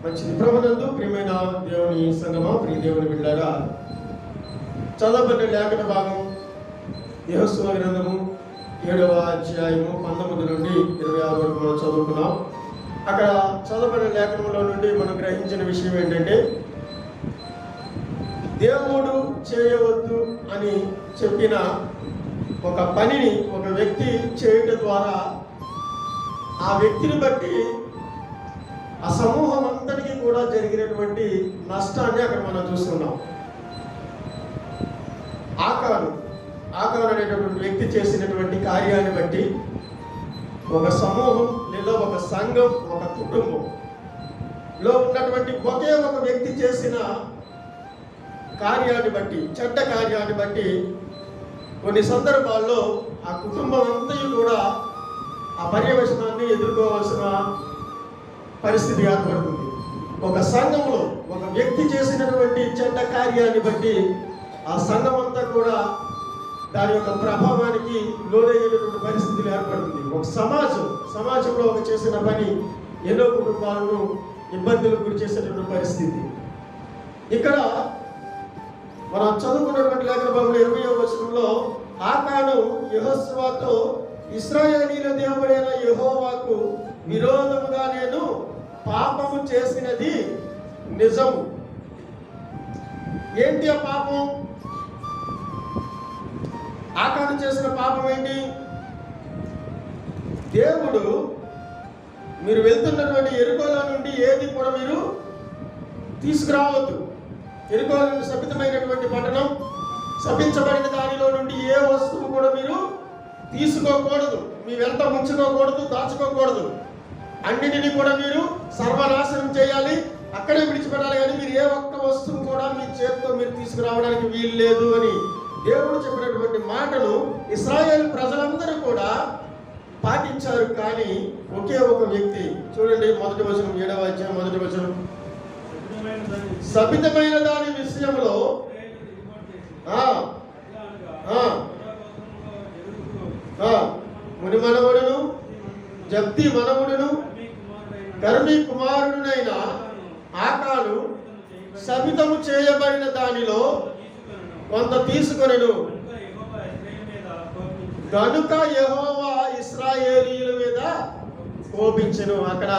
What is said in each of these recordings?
మంచిది. ప్రభునందు ప్రియమైన దేవుని సంగమా, ప్రియ దేవుని బిడ్డలారా, చదవబడిన లేఖన భాగం యెహోషువ గ్రంథము 7వ అధ్యాయము 19 నుండి 26 వరకు మనం చదువుకున్నాం. అక్కడ చదవబడిన లేఖనంలో నుండి మనం గ్రహించిన విషయం ఏంటంటే, దేవుడు చేయవద్దు అని చెప్పిన ఒక పనిని ఒక వ్యక్తి చేయడం ద్వారా ఆ వ్యక్తిని బట్టి ఆ సమూహం అంతటికీ కూడా జరిగినటువంటి నష్టాన్ని అక్కడ మనం చూస్తున్నాం. ఆకాను అనేటటువంటి వ్యక్తి చేసినటువంటి కార్యాన్ని బట్టి ఒక సమూహం లేదా ఒక సంఘం, ఒక కుటుంబంలో ఉన్నటువంటి ఒకే ఒక వ్యక్తి చేసిన కార్యాన్ని బట్టి, చెడ్డ కార్యాన్ని బట్టి కొన్ని సందర్భాల్లో ఆ కుటుంబం అంతా కూడా ఆ పర్యవసనాన్ని ఎదుర్కోవాల్సిన పరిస్థితి ఏర్పడుతుంది. ఒక సంఘంలో ఒక వ్యక్తి చేసినటువంటి చెడ్డ కార్యాన్ని బట్టి ఆ సంఘం అంతా కూడా దాని యొక్క ప్రభావానికి లోనయ్యేటటువంటి పరిస్థితులు ఏర్పడుతుంది. ఒక సమాజంలో ఒక చేసిన పని ఎన్నో కుటుంబాలను ఇబ్బందులకు గురి చేసేటటువంటి పరిస్థితి. ఇక్కడ మనం చదువుకున్నటువంటి లేఖన భాగంలో 20వ వచనంలో ఆకాను యెహోషువతో, ఇశ్రాయేలీయుల దేవుడైన యెహోవాకు విరోధముగా నేను పాపము చేసినది నిజము. ఏంటి ఆ పాపం? ఆకాను చేసిన పాపం ఏంటి? దేవుడు మీరు వెళ్తున్నటువంటి యెరికోలో నుండి ఏది కూడా మీరు తీసుకురావద్దు. యెరికో శపితమైనటువంటి పట్టణం, శపించబడిన దానిలో నుండి ఏ వస్తువు కూడా మీరు తీసుకోకూడదు. మీ వెంట ఉంచుకోకూడదు, దాచుకోకూడదు. అన్నిటినీ కూడా మీరు సర్వనాశనం చేయాలి, అక్కడే విడిచిపెట్టాలి. కానీ మీరు ఏ ఒక్క వస్తువు కూడా మీ చేతితో మీరు తీసుకురావడానికి వీలు లేదు అని దేవుడు చెప్పినటువంటి మాటను ఇశ్రాయేలు ప్రజలందరూ కూడా పాటించారు. కానీ ఒకే ఒక వ్యక్తి, చూడండి మొదటి వచనం, 7వ అధ్యాయం మొదటి వచనం, శపితమైన దాని విషయంలో ముని మనవడును, జబ్ది మనవుడును, కర్మీ కుమారుడునైన ఆకాను శపితము చేయబడిన దానిలో కొంత తీసుకొనెను. గనుక యెహోవా ఇశ్రాయేలీయుల మీద కోపించెను. అక్కడ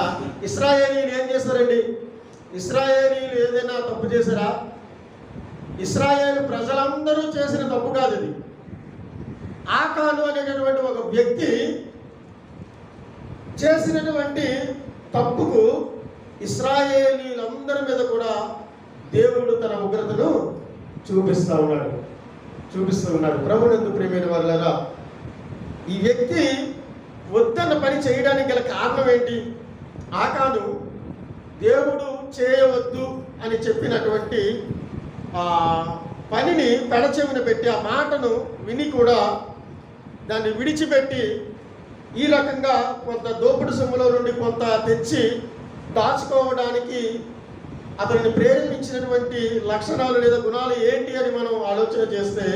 ఇశ్రాయేలీయులు ఏం చేశారండి? ఇశ్రాయేలీయులు ఏదైనా తప్పు చేశారా? ఇశ్రాయేలు ప్రజలందరూ చేసిన తప్పు కాదు ఇది. ఆకాను అనేటటువంటి ఒక వ్యక్తి చేసినటువంటి తప్పుకు ఇశ్రాయేలీయులందరి మీద కూడా దేవుడు తన ఉగ్రతను చూపిస్తూ ఉన్నాడు. ప్రభునందు ప్రియమైన వారులారా, ఈ వ్యక్తి వద్దన్న పని చేయడానికి గల కారణం ఏంటి? ఆకాను దేవుడు చేయవద్దు అని చెప్పినటువంటి ఆ పనిని పెడచెవిన పెట్టి, ఆ మాటను విని కూడా దాన్ని విడిచిపెట్టి ఈ రకంగా కొంత దోపుడు సొమ్ములో నుండి కొంత తెచ్చి దాచుకోవడానికి అతన్ని ప్రేరేపించినటువంటి లక్షణాలు లేదా గుణాలు ఏంటి అని మనం ఆలోచన చేస్తే,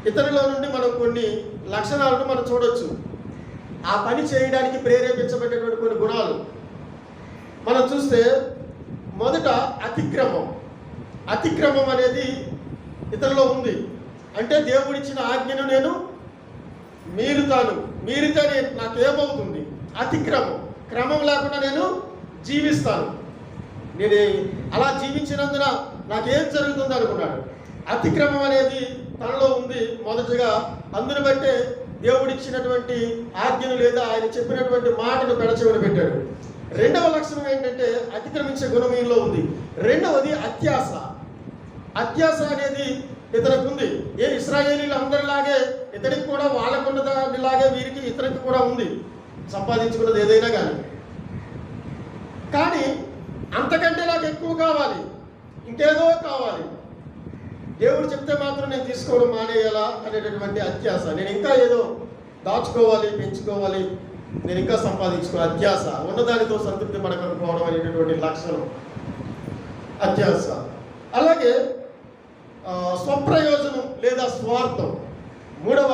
ఇతరుల నుండి మనం కొన్ని లక్షణాలను మనం చూడొచ్చు. ఆ పని చేయడానికి ప్రేరేపించబడేటువంటి కొన్ని గుణాలు మనం చూస్తే, మొదట అతిక్రమం అనేది ఇతరులో ఉంది. అంటే దేవుడిచ్చిన ఆజ్ఞను నేను మీరితే నాకేమవుతుంది? క్రమం లేకుండా నేను జీవిస్తాను, నేను అలా జీవించినందున నాకేం జరుగుతుంది అనుకున్నాడు. అతిక్రమం అనేది తనలో ఉంది మొదటిగా. అందుని బట్టే దేవుడిచ్చినటువంటి ఆజ్ఞను లేదా ఆయన చెప్పినటువంటి మాటను పెడచెవిన పెట్టాడు. రెండవ లక్షణం ఏంటంటే, అతిక్రమించే గుణం ఈయనలో ఉంది. రెండవది అత్యాశ అనేది ఇతనికి ఉంది. ఇశ్రాయేలీలు అందరిలాగే ఇతనికి కూడా వాళ్ళకున్న దానిలాగే వీరికి ఇతనికి కూడా ఉంది, సంపాదించుకున్నది ఏదైనా కానీ అంతకంటే నాకు ఎక్కువ కావాలి, ఇంకేదో కావాలి. దేవుడు చెప్తే మాత్రం నేను తీసుకోవడం మానేయాలా అనేటటువంటి అత్యాశ. నేను ఇంకా ఏదో దాచుకోవాలి, పెంచుకోవాలి, నేను ఇంకా సంపాదించుకోవాలి. అత్యాశ, ఉన్నదానితో సంతృప్తి పడకపోవడం అనేటటువంటి లక్షణం అత్యాశ. అలాగే స్వప్రయోజనం లేదా స్వార్థం మూడవ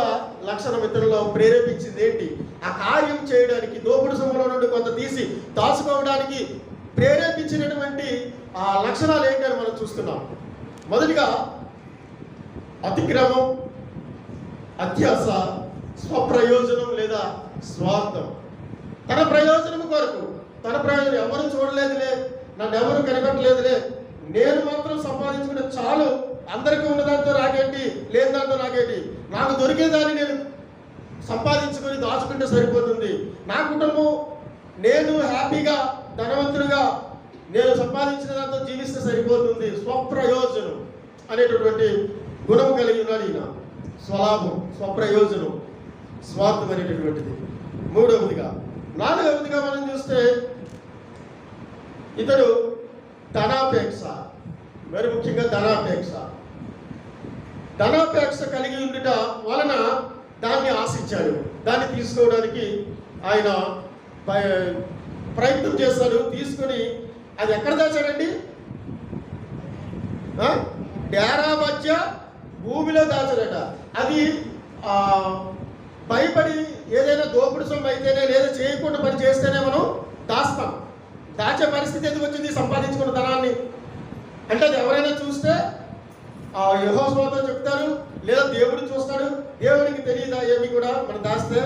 లక్షణం ఇతరులో ప్రేరేపించింది ఏంటి? ఆ కార్యం చేయడానికి, దోపుడు సొమ్ములో నుండి కొంత తీసి దాచుకోవడానికి ప్రేరేపించినటువంటి ఆ లక్షణాలు ఏంటని మనం చూస్తున్నాం. మొదటిగా అతిక్రమం, అత్యాస, స్వప్రయోజనం లేదా స్వార్థం. తన ప్రయోజనం కొరకు, తన ప్రయోజనం ఎవరు చూడలేదులే, నన్ను ఎవరు కనిపెట్టలేదులే, నేను మాత్రం సంపాదించుకుంటే చాలు, అందరికీ ఉన్నదాంతో నాకేంటి, లేని దాంతో నాకేంటి, నాకు దొరికేదాన్ని నేను సంపాదించుకొని దాచుకుంటే సరిపోతుంది, నా కుటుంబం నేను హ్యాపీగా ధనవంతుడిగా నేను సంపాదించిన దాంతో జీవిస్తే సరిపోతుంది. స్వప్రయోజనం అనేటటువంటి గుణం కలిగి ఉన్నాడు ఈయన. స్వలాభం, స్వప్రయోజనం, స్వార్థం అనేటటువంటిది మూడవదిగా. నాలుగవదిగా మనం చూస్తే ఇతడు ధనాపేక్ష, మరి ముఖ్యంగా ధనాపేక్ష కలిగి ఉండుట వలన దాన్ని ఆశించాడు, దాన్ని తీసుకోవడానికి ఆయన ప్రయత్నం చేస్తాడు. తీసుకుని అది ఎక్కడ దాచాడండి? డేరా మధ్య భూమిలో దాచాడట. అది భయపడి ఏదైనా దోపుడు సొమ్ము అయితేనే, లేదా చేయకుండా పని చేస్తేనే మనం దాస్తాం. దాచే పరిస్థితి ఎందుకు వచ్చింది? సంపాదించుకున్న ధనాన్ని. అంటే అది ఎవరైనా చూస్తే యెహోవాతో చెప్తారు, లేదా దేవుడు చూస్తాడు. దేవుడికి తెలియదా ఏమి కూడా మనం దాస్తే?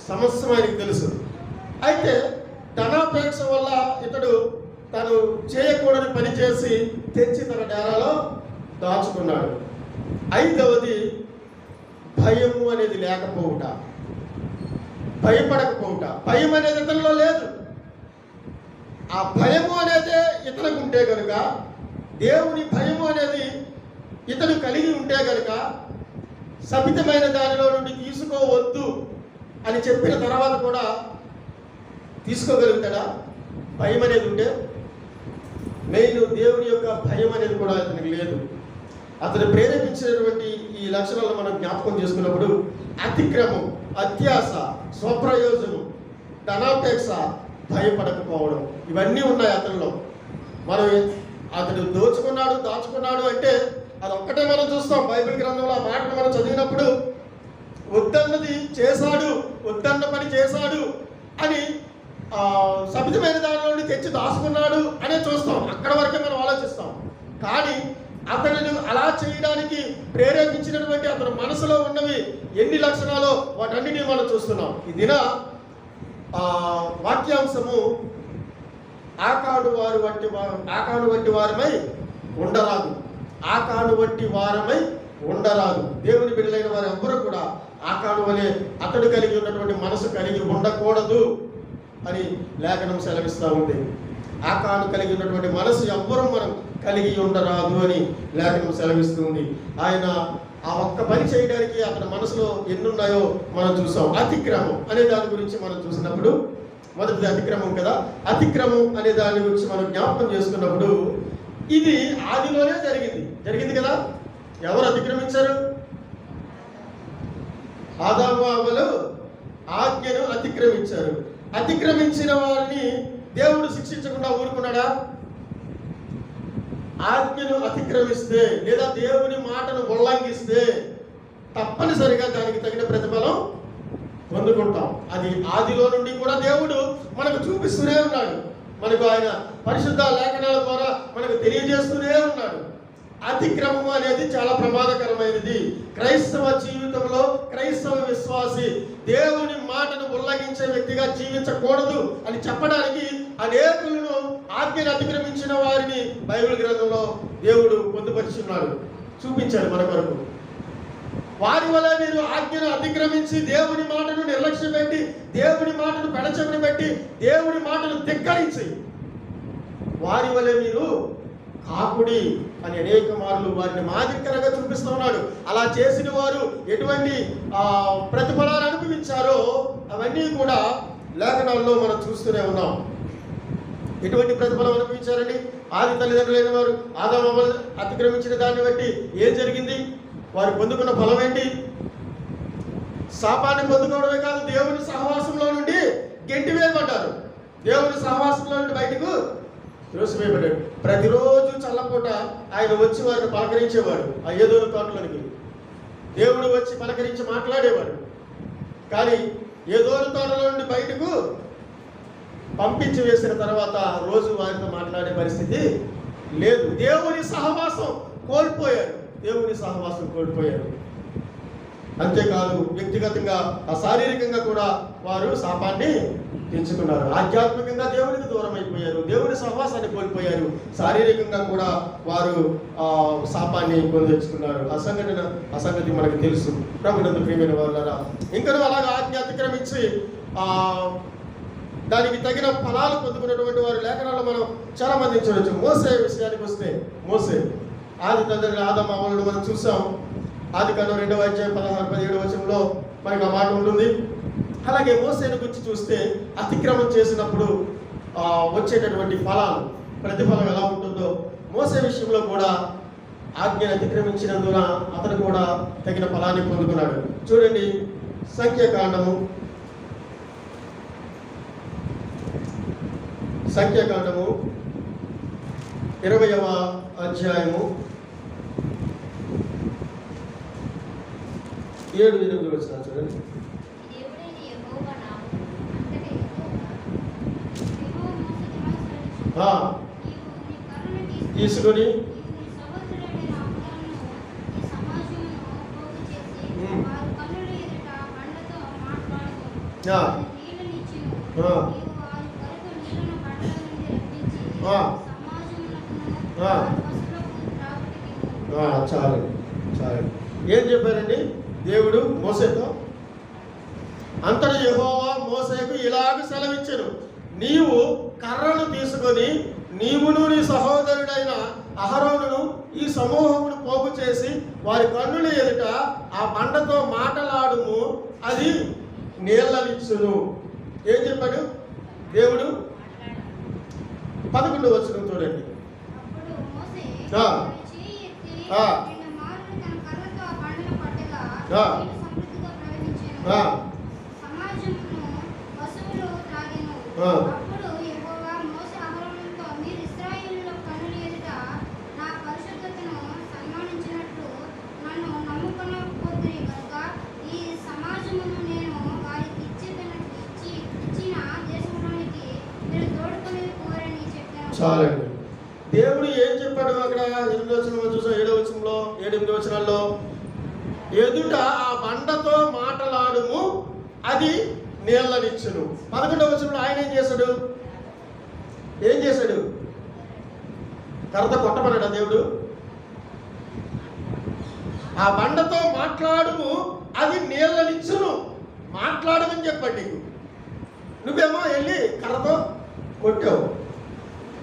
సమస్య ఆయనకి తెలుసు. అయితే ధనాపేక్ష వల్ల ఇతడు తను చేయకూడని పని చేసి తెచ్చి తన డేరాలో దాచుకున్నాడు. ఐదవది భయము అనేది లేకపోవుట, భయపడకపోవుట. భయం అనేది ఇతనిలో లేదు. ఆ భయము అనేది ఇతనికి ఉంటే కనుక, దేవుని భయము అనేది ఇతడు కలిగి ఉంటే కనుక, సభితమైన దానిలో నుండి తీసుకోవద్దు అని చెప్పిన తర్వాత కూడా తీసుకోగలుగుతాడా? భయం అనేది ఉంటే. మెయిన్ దేవుని యొక్క భయం అనేది కూడా అతనికి లేదు. అతను ప్రేరేపించినటువంటి ఈ లక్షణాలను మనం జ్ఞాపకం చేసుకున్నప్పుడు అతిక్రమం, అత్యాస, స్వప్రయోజనం, ధనాపేక్ష, భయపడకపోవడం, ఇవన్నీ ఉన్నాయి అతనిలో. మనం అతడు దాచుకున్నాడు అంటే అది ఒక్కటే మనం చూస్తాం బైబిల్ గ్రంథంలో. ఆ మాటను మనం చదివినప్పుడు వద్దన్నది చేశాడు, వద్దన్న పని చేశాడు అని సభితమైన దానిలో తెచ్చి దాచుకున్నాడు అనే చూస్తాం. అక్కడ వరకే మనం ఆలోచిస్తాం. కానీ అతనిని అలా చేయడానికి ప్రేరేపించినటువంటి అతని మనసులో ఉన్నవి ఎన్ని లక్షణాలు, వాటన్నిటిని మనం చూస్తున్నాం. ఈ దిన వాక్యాంశము ఆకాడు వంటి వారమై ఉండరాదు. ఆకాడు వంటి వారమై ఉండరాదు. దేవుని బిడ్డలైన వారు ఎవ్వరూ కూడా ఆకాడు వలె అతడు కలిగి ఉన్నటువంటి మనసు కలిగి ఉండకూడదు అని లేఖనం సెలవిస్తూ ఉంది. ఆకాడు కలిగి ఉన్నటువంటి మనసు ఎవ్వరూ మనం కలిగి ఉండరాదు అని లేఖనం సెలవిస్తుంది. ఆయన ఆ ఒక్క పని చేయడానికి అతని మనసులో ఎన్నున్నాయో మనం చూసాం. అతిక్రమం అనే దాని గురించి మనం చూసినప్పుడు, మొదటిది అతిక్రమం కదా, అతిక్రమం అనే దాని గురించి మనం జ్ఞాపకం చేసుకున్నప్పుడు ఇది ఆదిలోనే జరిగింది కదా. ఎవరు అతిక్రమించారు? ఆదాము హవ్వలు ఆజ్ఞను అతిక్రమించారు. అతిక్రమించిన వారిని దేవుడు శిక్షించకుండా ఊరుకున్నాడా? ఆజ్ఞను అతిక్రమిస్తే లేదా దేవుని మాటను ఉల్లంఘిస్తే తప్పనిసరిగా దానికి తగిన ప్రతిఫలం పొందుకుంటాం. అది ఆదిలో నుండి కూడా దేవుడు మనకు చూపిస్తూనే ఉన్నాడు. మనకు ఆయన పరిశుద్ధ లేఖనాల ద్వారా మనకు తెలియజేస్తూనే ఉన్నాడు. అతిక్రమం అనేది చాలా ప్రమాదకరమైనది. క్రైస్తవ జీవితంలో క్రైస్తవ విశ్వాసి దేవుని మాటను ఉల్లంఘించే వ్యక్తిగా జీవించకూడదు అని చెప్పడానికి అనేకులను, ఆజ్ఞను అతిక్రమించిన వారిని బైబిల్ గ్రంథంలో దేవుడు పొందుపరిచున్నాడు, చూపించాడు మన కొరకు. వారి వల్ల మీరు ఆజ్ఞను అతిక్రమించి దేవుని మాటను నిర్లక్ష్యం పెట్టి, దేవుని మాటను పెడచెవిని పెట్టి, దేవుని మాటను ధిక్కరించి వారి వల్ల మీరు కాకుడి అని అనేక మార్లు వారిని మాదిరికరంగా చూపిస్తూ ఉన్నాడు. అలా చేసిన వారు ఎటువంటి ప్రతిఫలాలు అనుభవించారో అవన్నీ కూడా లేఖనాల్లో మనం చూస్తూనే ఉన్నాం. ఎటువంటి ప్రతిఫలం అనుభవించారండి? ఆది తల్లిదండ్రులైన వారు ఆదాము హవ్వలు అతిక్రమించిన దాన్ని బట్టి ఏం జరిగింది? వారు పొందుకున్న ఫలం ఏంటి? శాపాన్ని పొందుకోవడమే కాదు, దేవుని సహవాసంలో నుండి గెంటివేయబడ్డారు. దేవుని సహవాసంలో నుండి బయటకు త్రోసివేయబడ్డాడు. ప్రతిరోజు చల్లపూట ఆయన వచ్చి వారిని పలకరించేవాడు. ఆ ఏదోను తోటలోనికి దేవుడు వచ్చి పలకరించి మాట్లాడేవాడు. కానీ ఏదోను తోటలో నుండి బయటకు పంపించి వేసిన తర్వాత రోజు వారితో మాట్లాడే పరిస్థితి లేదు. దేవుని సహవాసం కోల్పోయారు. దేవుని సహవాసం కోల్పోయారు. అంతేకాదు, వ్యక్తిగతంగా శారీరకంగా కూడా వారు శాపాన్ని తెచ్చుకున్నారు. ఆధ్యాత్మికంగా దేవునికి దూరం అయిపోయారు. దేవుని సహవాసాన్ని కోల్పోయారు. శారీరకంగా కూడా వారు శాపాన్ని కొని తెచ్చుకున్నారు. ఆ సంగతి మనకు తెలుసు. ప్రభునందు ప్రియమైన వారులారా, ఇంకా అలాగా ఆజ్ఞ అతిక్రమించి దానికి తగిన ఫలాలు పొందుకున్నటువంటి వారు లేఖనాల్లో మనం చాలా మందిని చూడొచ్చు. మోసే విషయానికి వస్తే, మోసే ఆది తండ్రి ఆదాము అవ్వలను మనం చూసాం. ఆదికాండం 2వ అధ్యాయం 16-17 వచనంలో మనకు ఆ మాట ఉంటుంది. అలాగే మోసేను గురించి చూస్తే అతిక్రమం చేసినప్పుడు వచ్చేటటువంటి ఫలాలు, ప్రతిఫలం ఎలా ఉంటుందో మోసే విషయంలో కూడా ఆజ్ఞను అతిక్రమించినందున అతను కూడా తగిన ఫలాన్ని పొందుకున్నాడు. చూడండి, సంఖ్యాకాండము 20వ అధ్యాయము 7-8 వచనాలు చూడండి. తీసుకొని చాలు చాలు. ఏం చెప్పారండి దేవుడు మోసేతో? అంతట యెహోవా మోసేకు ఇలాగ సెలవిచ్చెను, నీవు కర్రను తీసుకొని నీవును నీ సహోదరుడైన అహరోనును ఈ సమూహమును పోగు చేసి వారి కన్నుల ఎదుట ఆ బండతో మాటలాడుము, అది నీళ్ళనిచ్చును. ఏం చెప్పాడు దేవుడు? 11వ వచనం చూడండి. చాలండి. దేవుడు ఏం చెప్పాడు అక్కడ? 8వ వచనంలో చూసాం, 7వ వచనంలో 7-8 వచనాల్లో ఎదుట ఆ బండతో మాటలాడుము, అది నీళ్ళనిచ్చును. 11వ వచనంలో ఆయన ఏం చేశాడు? కర్రతో కొట్టమన్నాడా దేవుడు? ఆ బండతో మాట్లాడుము, అది నీళ్ళనిచ్చును. మాట్లాడమని చెప్పాడు నీకు. నువ్వేమో వెళ్ళి కర్రతో కొట్టావు.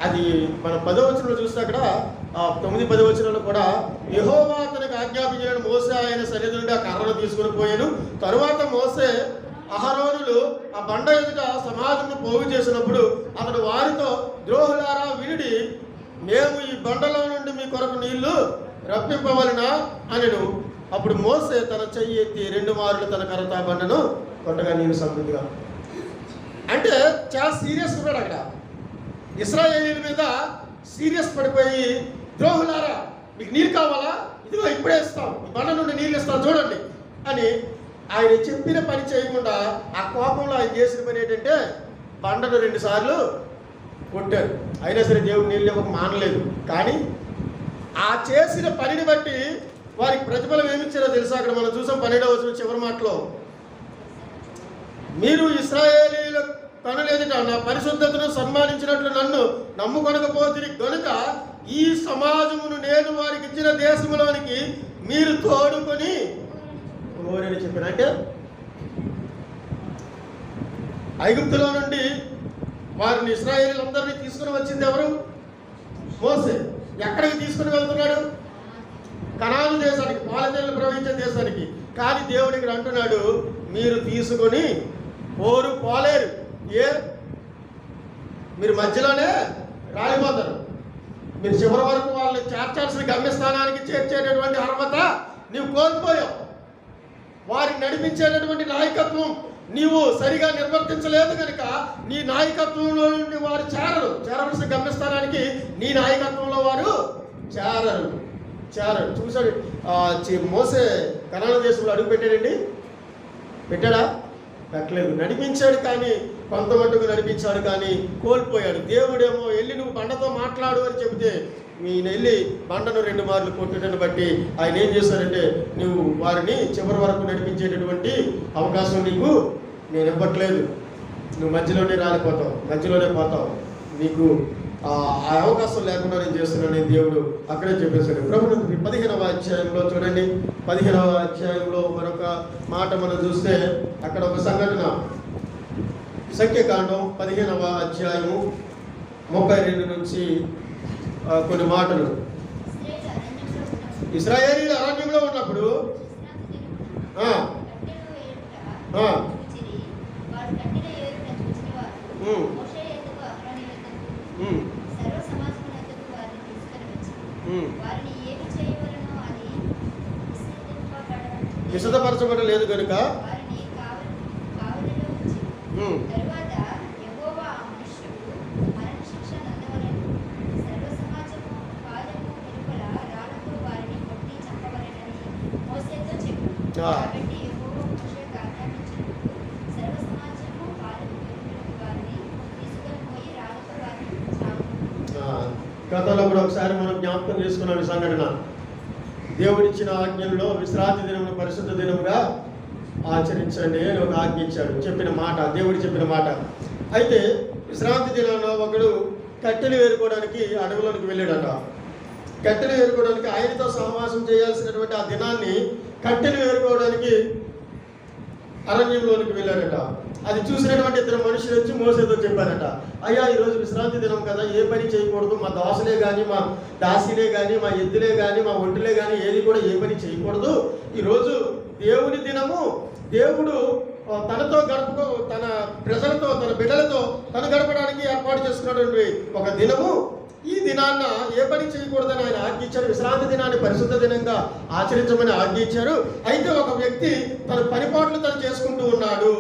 అది మన 10వ వచనంలో చూస్తే అక్కడ 9-10 వచనంలో కూడా యెహోవా అతనికి ఆజ్ఞాపించిన మోసే ఆయన సన్నిధి నుండి ఆ కర్రను తీసుకుని పోయాను. తరువాత మోసే అహరోనులు ఆ బండ ఎదుట సమాజంను పోగు చేసినప్పుడు అతడు వారితో, ద్రోహులారా వినుడి, మేము ఈ బండలో నుండి మీ కొరకు నీళ్లు రప్పింపవలెనా అనెను. అప్పుడు మోసే తన చెయ్యి ఎత్తి 2 మారులు తన కర్రతో ఆ బండను కొట్టగా నీళ్ళు సమృద్ధిగా. అంటే చాలా సీరియస్ ఉన్నాడు అక్కడ. ఇశ్రాయేలీయుల మీద సీరియస్ పడిపోయి, ద్రోహులారా మీకు నీళ్ళు కావాలా? ఇదిగో ఇప్పుడే ఇస్తాం, ఈ బండ నుండి నీళ్ళు ఇస్తాం చూడండి అని ఆయన చెప్పిన పని చేయకుండా ఆ కోపంలో ఆయన చేసిన పని ఏంటంటే బండను 2 సార్లు కొట్టారు. అయినా సరే దేవుడు నీళ్ళు ఇవ్వక మానలేదు. కానీ ఆ చేసిన పనిని బట్టి వారికి ప్రతిఫలం ఏమిచ్చారో తెలుసా? అక్కడ మనం చూసాం 12వ వచనం చివరి మాటలో, మీరు ఇశ్రాయేలీయుల కనుల ఎదుట నా పరిశుద్ధతను సన్మానించినట్లు నన్ను నమ్ముకొనకపోతిరి గనుక ఈ సమాజమును నేను వారికి ఇచ్చిన దేశంలోనికి మీరు తోడుకొని ఓరని చెప్పాను. అంటే ఐగుప్తులో నుండి వారిని ఇశ్రాయేలీయులందరినీ తీసుకుని వచ్చింది ఎవరు? మోసే. ఎక్కడికి తీసుకుని వెళ్తున్నాడు? కనాను దేశానికి, పాలతేళ్లు ప్రవహించే దేశానికి. కానీ దేవుడు ఇక్కడ అంటున్నాడు, మీరు తీసుకొని పోలేరు. మీరు మధ్యలోనే రాలిపోతారు. మీరు చివరి వరకు వాళ్ళని చేర్చాల్సిన గమ్యస్థానానికి చేర్చేటటువంటి అర్హత నీవు కోల్పోయావు. వారిని నడిపించేటటువంటి నాయకత్వం నీవు సరిగా నిర్వర్తించలేదు కనుక నీ నాయకత్వంలో నుండి వారు చేరవలసిన గమ్యస్థానానికి నీ నాయకత్వంలో వారు చేరరు. చూసాడు మోసే కనాను దేశంలో అడుగు పెట్టాడండి? పెట్టాడా? పెట్టలేదు. నడిపించాడు కానీ కొంత మట్టుకు నడిపించాడు కానీ కోల్పోయాడు. దేవుడేమో వెళ్ళి నువ్వు బండతో మాట్లాడు అని చెబితే ఈయన వెళ్ళి బండను 2 మార్లు కొట్టుటను బట్టి ఆయన ఏం చేశారంటే, నువ్వు వారిని చివరి వరకు నడిపించేటటువంటి అవకాశం నీకు నేను ఇవ్వట్లేదు, నువ్వు మధ్యలోనే రాలిపోతావు, మధ్యలోనే పోతావు, నీకు ఆ అవకాశం లేకుండా నేను చేస్తున్నాను దేవుడు అక్కడే చెప్పేశాడు. ప్రభువు 15వ అధ్యాయంలో చూడండి, 15వ అధ్యాయంలో మరొక మాట మనం చూస్తే అక్కడ ఒక సంఘటన, సంఖ్యాకాండం 15వ అధ్యాయము 32 నుంచి కొన్ని మాటలు. ఇశ్రాయేలీయులు అరణ్యంలో ఉన్నప్పుడు విశదపరచబడలేదు కనుక గతంలో కూడా ఒకసారి మనం జ్ఞాపకం చేసుకున్నాం ఈ సంఘటన. దేవుడిచ్చిన ఆజ్ఞల్లో విశ్రాంతి దినమును పరిశుద్ధ దినముగా ఆచరించండి అని ఒక ఆజ్ఞ ఇచ్చాడు, చెప్పిన మాట, దేవుడు చెప్పిన మాట. అయితే విశ్రాంతి దినాల్లో ఒకడు కట్టెలు ఏరుకోవడానికి అడవులోనికి వెళ్ళాడట. కట్టెలు ఏరుకోవడానికి ఆయనతో సహవాసం చేయాల్సినటువంటి ఆ దినాన్ని కట్టెలు ఏరుకోవడానికి అరణ్యంలోనికి వెళ్ళారట. అది చూసినటువంటి 2 మనుషులు వచ్చి మోసేతో చెప్పారట, అయ్యా ఈరోజు విశ్రాంతి దినం కదా, ఏ పని చేయకూడదు, మా దాసులే కానీ మా దాసిలే కానీ మా ఎద్దులే కానీ మా ఒంటిలే కానీ ఏది కూడా ఏ పని చేయకూడదు, ఈరోజు దేవుని దినము, దేవుడు తనతో తన ప్రజలతో తన బిడ్డలతో తను గడపడానికి ఏర్పాటు చేసుకున్నటువంటి ఒక దినము, ఈ దినాన్న ఏ పని చేయకూడదని ఆయన ఆజ్ఞ ఇచ్చారు. విశ్రాంతి దినాన్ని పరిశుద్ధ దినంగా ఆచరించమని ఆజ్ఞ ఇచ్చారు. అయితే ఒక వ్యక్తి తన పనిపాట్లు తను చేసుకుంటూ ఉన్నాడు,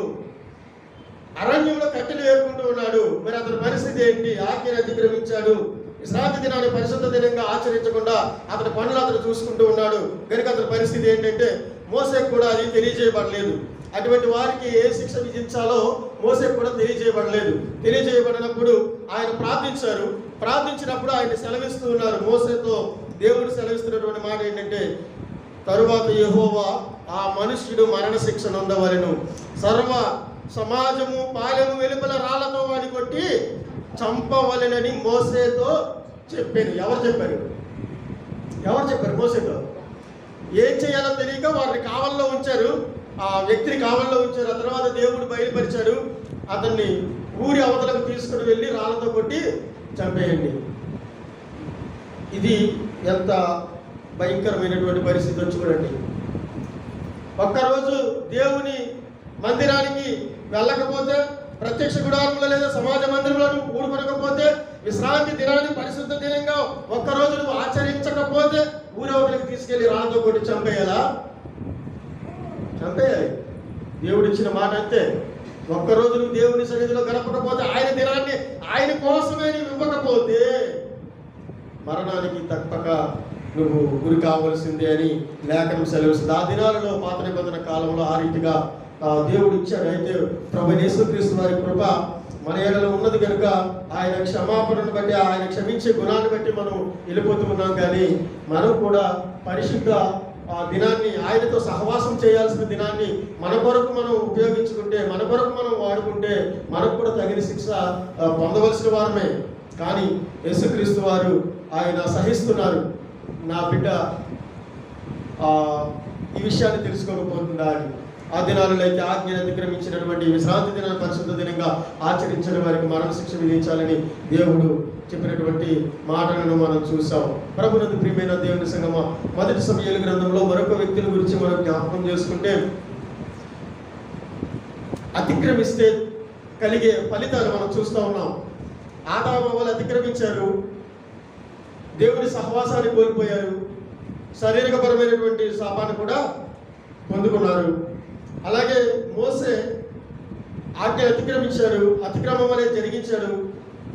అరణ్యంలో కట్టెలు ఏరుకుంటూ ఉన్నాడు. మరి అతని పరిస్థితి ఏంటి? ఆజ్ఞను అతిక్రమించాడు, విశ్రాంతి దినాన్ని పరిశుద్ధ దినంగా ఆచరించకుండా అతని పనులు అతను చూసుకుంటూ ఉన్నాడు కనుక అతని పరిస్థితి ఏంటంటే, మోసేకు కూడా అది తెలియజేయబడలేదు. అటువంటి వారికి ఏ శిక్ష విధించాలో మోసేకు కూడా తెలియజేయబడలేదు. తెలియజేయబడినప్పుడు ఆయన ప్రార్థించారు. ప్రార్థించినప్పుడు ఆయన సెలవిస్తూ ఉన్నారు. మోసేతో దేవుడు సెలవిస్తున్నటువంటి మాట ఏంటంటే, తరువాత యెహోవా ఆ మనుష్యుడు మరణశిక్ష నొందవలెను, సర్వ సమాజము పాలెము వెలుపల రాళ్లతో వాడి కొట్టి చంపవలెనని మోసేతో చెప్పాను. ఎవరు చెప్పారు? మోసేతో. ఏం చేయాలో తెలియక వారిని కావల్లో ఉంచారు, ఆ వ్యక్తిని కావల్లో ఉంచారు. ఆ తర్వాత దేవుడు బయలుపరిచాడు, అతన్ని ఊరి అవతలకు తీసుకుని వెళ్ళి రాళ్లతో కొట్టి చంపేయండి. ఇది ఎంత భయంకరమైనటువంటి పరిస్థితి చూడండి. ఒక్కరోజు దేవుని మందిరానికి వెళ్ళకపోతే, ప్రత్యక్ష గుడారంలో లేదా సమాజ మందిరంలో కూడుకొనకపోతే, విశ్రాంతి దినాన్ని పరిశుద్ధ దినంగా ఒక్కరోజు నువ్వు ఆచరించకపోతే ఊరవతలకు తీసుకెళ్లి రాళ్ళతో కొట్టి చంపేయాలి. దేవుడిచ్చిన మాట అంతే. ఒక్కరోజు నువ్వు దేవుని సన్నిధిలో గడపకపోతే, ఆయన దినాన్ని ఆయన కోసమే నువ్వు ఇవ్వకపోతే మరణానికి తప్పక నువ్వు గురి కావలసిందే అని లేఖనం సెలవిస్తుంది. ఆ దినాలలో పాత నిబంధన కాలంలో ఆ రీతిగా దేవుడు ఇచ్చాడు. అయితే ప్రభువైన యేసుక్రీస్తు వారి కృప మన ఏడలో ఉన్నది కనుక ఆయన క్షమాపణను బట్టి, ఆయన క్షమించే గుణాన్ని బట్టి మనం వెళ్ళిపోతూ ఉన్నాం. కానీ మనం కూడా పరిశుద్ధ ఆ దినాన్ని, ఆయనతో సహవాసం చేయాల్సిన దినాన్ని మన కొరకు మనం ఉపయోగించుకుంటే, మన కొరకు మనం వాడుకుంటే మనకు కూడా తగిన శిక్ష పొందవలసిన వారమే. కానీ యేసుక్రీస్తు వారు ఆయన సహిస్తున్నారు, నా బిడ్డ ఈ విషయాన్ని తెలుసుకోకపోతుందా అని. ఆ దినాలలో అయితే ఆజ్ఞను అతిక్రమించినటువంటి విశ్రాంతి దినాన్ని పరిశుద్ధ దినంగా ఆచరించిన వారికి మరణశిక్ష విధించాలని దేవుడు చెప్పినటువంటి మాటలను మనం చూసాం. ప్రభునందు ప్రియమైన దేవుని సంగమా, మొదటి సమూయేలు గ్రంథంలో మరొక వ్యక్తుల గురించి మనం జ్ఞాపకం చేసుకుంటే, అతిక్రమిస్తే కలిగే ఫలితాలు మనం చూస్తూ ఉన్నాం. ఆదాము వాళ్ళు అతిక్రమించారు, దేవుని సహవాసాన్ని కోల్పోయారు, శారీరకపరమైనటువంటి శాపాన్ని కూడా పొందుకున్నారు. అలాగే మోసే ఆజ్ఞ అతిక్రమించాడు, అతిక్రమం అనేది జరిగించాడు,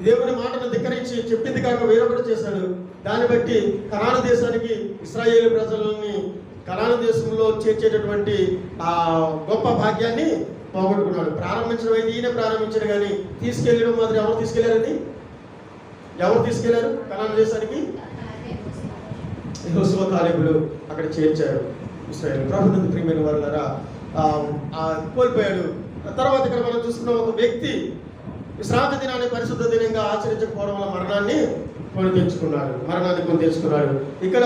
దేవుని మాటను ధిక్కరించి చెప్పింది కాక వేరొకటి చేశాడు. దాన్ని బట్టి కనాను దేశానికి ఇశ్రాయేలు ప్రజలని కనాను దేశంలో చేర్చేటటువంటి ఆ గొప్ప భాగ్యాన్ని పోగొట్టుకున్నాడు. ప్రారంభించడం అయితే ఈయన ప్రారంభించాడు, కానీ తీసుకెళ్ళడం మాత్రం ఎవరు తీసుకెళ్లారండి? ఎవరు తీసుకెళ్లారు? కనాను దేశానికి యెహోషువ కాలేబులు అక్కడ చేర్చారు ఇశ్రాయేలు. ప్రభునందు ప్రియమైన వారలారా, కోల్పోయాడు. తర్వాత ఇక్కడ మనం చూస్తున్న ఒక వ్యక్తి విశ్రాంతి దినాన్ని పరిశుద్ధ దినంగా ఆచరించకపోవడం వల్ల మరణాన్ని కొని తెచ్చుకున్నాడు. ఇక్కడ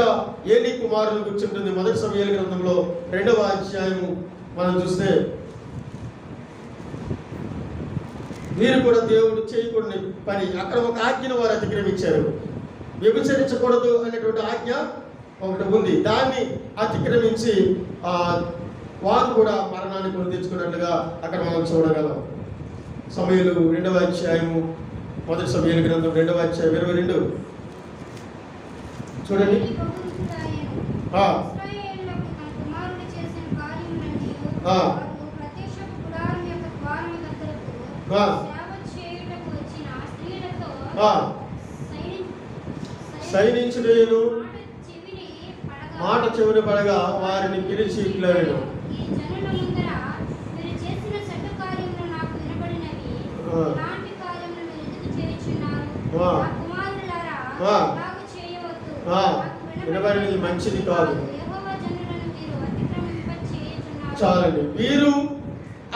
ఏలీ కుమారులు కూర్చుంటుంది. మొదటి సమూయేలు గ్రంథంలో 2వ అధ్యాయం మనం చూస్తే, వీరు కూడా దేవుడు చేయకూడని పని, అక్కడ ఒక ఆజ్ఞను వారు అతిక్రమించారు. వ్యభిచరించకూడదు అనేటువంటి ఆజ్ఞ ఒకటి ఉంది, దాన్ని అతిక్రమించి వారు కూడా మరణాన్ని కొని తెచ్చుకున్నట్లుగా అక్కడ మనం చూడగలం. సమూయేలు 2వ అధ్యాయము, మొదటి సమూయేలు గ్రంథం 2వ అధ్యాయం 22 చూడండి. సైనించుడేను మాట చెవిని పడగా వారిని పిలిచి ఇట్లనెను, వినబడినది మంచిది కాదు. చాలండి. వీరు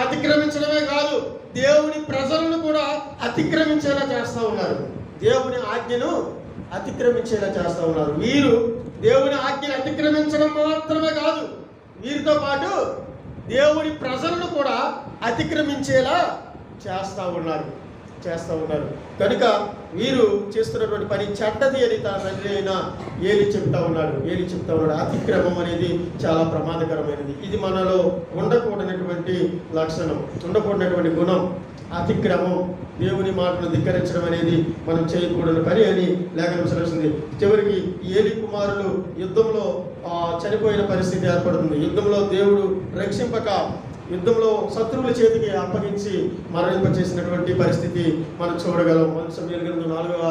అతిక్రమించడమే కాదు, దేవుని ప్రజలను కూడా అతిక్రమించేలా చేస్తూ ఉన్నారు. దేవుని ఆజ్ఞను అతిక్రమించేలా చేస్తూ ఉన్నారు. వీరు దేవుని ఆజ్ఞను అతిక్రమించడం మాత్రమే కాదు, వీరితో పాటు దేవుని ప్రజలను కూడా అతిక్రమించేలా చేస్తూ ఉన్నారు. కనుక వీరు చేస్తున్నటువంటి పని చెడ్డది అని తన తండ్రి అయిన ఏలీ చెప్తా ఉన్నాడు. అతిక్రమం అనేది చాలా ప్రమాదకరమైనది. ఇది మనలో ఉండకూడనటువంటి లక్షణం, ఉండకూడనటువంటి గుణం. అతిక్రమం, దేవుని మాటను ధిక్కరించడం అనేది మనం చేయకూడని పని అని లేఖనం సెలవుస్తుంది. చివరికి ఏలీ కుమారులు యుద్ధంలో చనిపోయిన పరిస్థితి ఏర్పడుతుంది. యుద్ధంలో దేవుడు రక్షింపక, యుద్ధంలో శత్రువుల చేతికి అప్పగించి మరణింపచేసినటువంటి పరిస్థితి మనం చూడగలం. మొదటి సమూయేలు గ్రంథం 4వ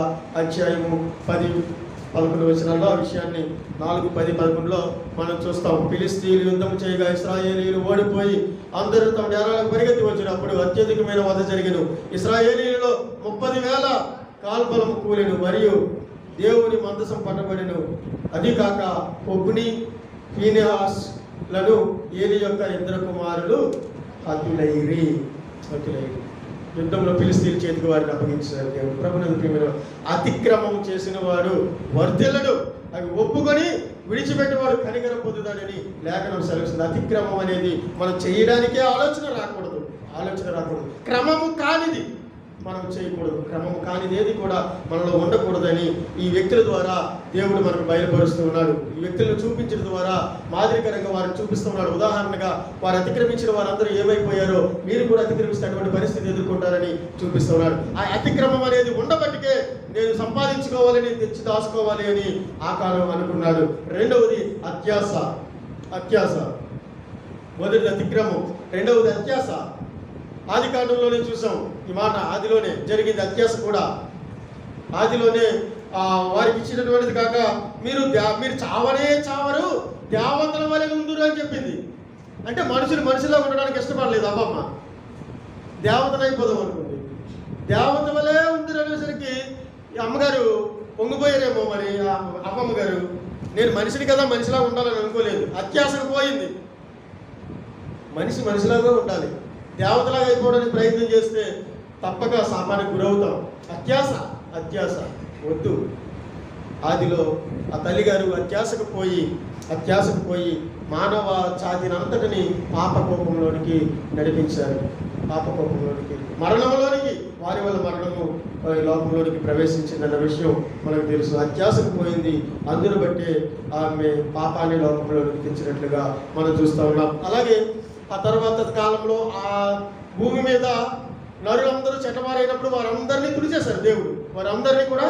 అధ్యాయము 10-11 వచనాల్లో ఆ విషయాన్ని 4, 10, 11లో మనం చూస్తాం. ఫిలిష్తీయులు యుద్ధం చేయగా ఇశ్రాయేలీయులు ఓడిపోయి అందరూ తమ డేరాలకు పరిగెత్తి వచ్చినప్పుడు అత్యధికమైన వధ జరిగెను. ఇశ్రాయేలీయులలో 30,000 కాల్బలము కూలెను మరియు దేవుని మందసం పట్టబడెను. అది కాక ఒబ్ని, ఫీనెహాస్ లను ఏలీ యొక్క 2 కుమారులు హతులైరి. యుద్ధంలో ఫిలిష్తీయుల చేతికి వారిని అప్పగించారు దేవుడు. ప్రభునందు ప్రియమైన, అతిక్రమం చేసిన వాడు వర్ధిల్లడు, అవి ఒప్పుకొని విడిచిపెట్టేవాడు కనికరం పొందుతాడని లేఖనం సెలవుస్తుంది. అతిక్రమం అనేది మనం చేయడానికే ఆలోచన రాకూడదు. క్రమము కానిది మనం చేయకూడదు. క్రమము కానిది ఏది కూడా మనలో ఉండకూడదని ఈ వ్యక్తుల ద్వారా దేవుడు మనకు బయలుపరుస్తూ ఉన్నాడు. ఈ వ్యక్తులను చూపించడం ద్వారా మాదిరికరంగా వారిని చూపిస్తూ ఉన్నాడు. ఉదాహరణగా వారు అతిక్రమించిన వారందరూ ఏమైపోయారో మీరు కూడా అతిక్రమిస్తున్నటువంటి పరిస్థితి ఎదుర్కొంటారని చూపిస్తూ ఉన్నాడు. ఆ అతిక్రమం అనేది ఉండబట్టికే నేను సంపాదించుకోవాలని, తెచ్చి దాచుకోవాలి అని ఆకారం అనుకున్నాడు. రెండవది అత్యాస. మొదటిది అతిక్రమం, రెండవది అత్యాస. ఆది కాండంలోనే చూసాం ఈ మాట. ఆదిలోనే జరిగింది అత్యాస కూడా. ఆదిలోనే వారికి ఇచ్చినటువంటిది కాక మీరు చావరు, దేవతల వలె ఉందురు అని చెప్పింది. అంటే మనుషులా ఉండడానికి ఇష్టపడలేదు అమ్మమ్మ. దేవతలు అయిపోదాం అనుకుంది. దేవత వలె ఉందిరు అనేసరికి అమ్మగారు పొంగిపోయారేమో మరి అమ్మమ్మ గారు. నేను మనిషిని కదా, మనిషిలా ఉండాలని అనుకోలేదు. అత్యాసకు పోయింది. మనిషిలాగా ఉండాలి. దేవతలాగా అయిపోవడానికి ప్రయత్నం చేస్తే తప్పక శాపానికి గురవుతాం. అత్యాస వద్దు. ఆదిలో ఆ తల్లిగారు అత్యాసకు పోయి మానవ జాతినంతటిని పాపకోపంలోనికి నడిపించారు. మరణంలోనికి, వారి వల్ల మరణము లోకంలోనికి ప్రవేశించిందన్న విషయం మనకు తెలుసు. అత్యాసకు పోయింది, అందును బట్టే ఆమె పాపాన్ని లోకంలోనికి తెచ్చినట్లుగా మనం చూస్తూ ఉన్నాం. అలాగే ఆ తర్వాత కాలంలో ఆ భూమి మీద నరులందరూ చెడ్డవారైనప్పుడు వారందరినీ తుడిచేశారు దేవుడు. వారందరినీ కూడా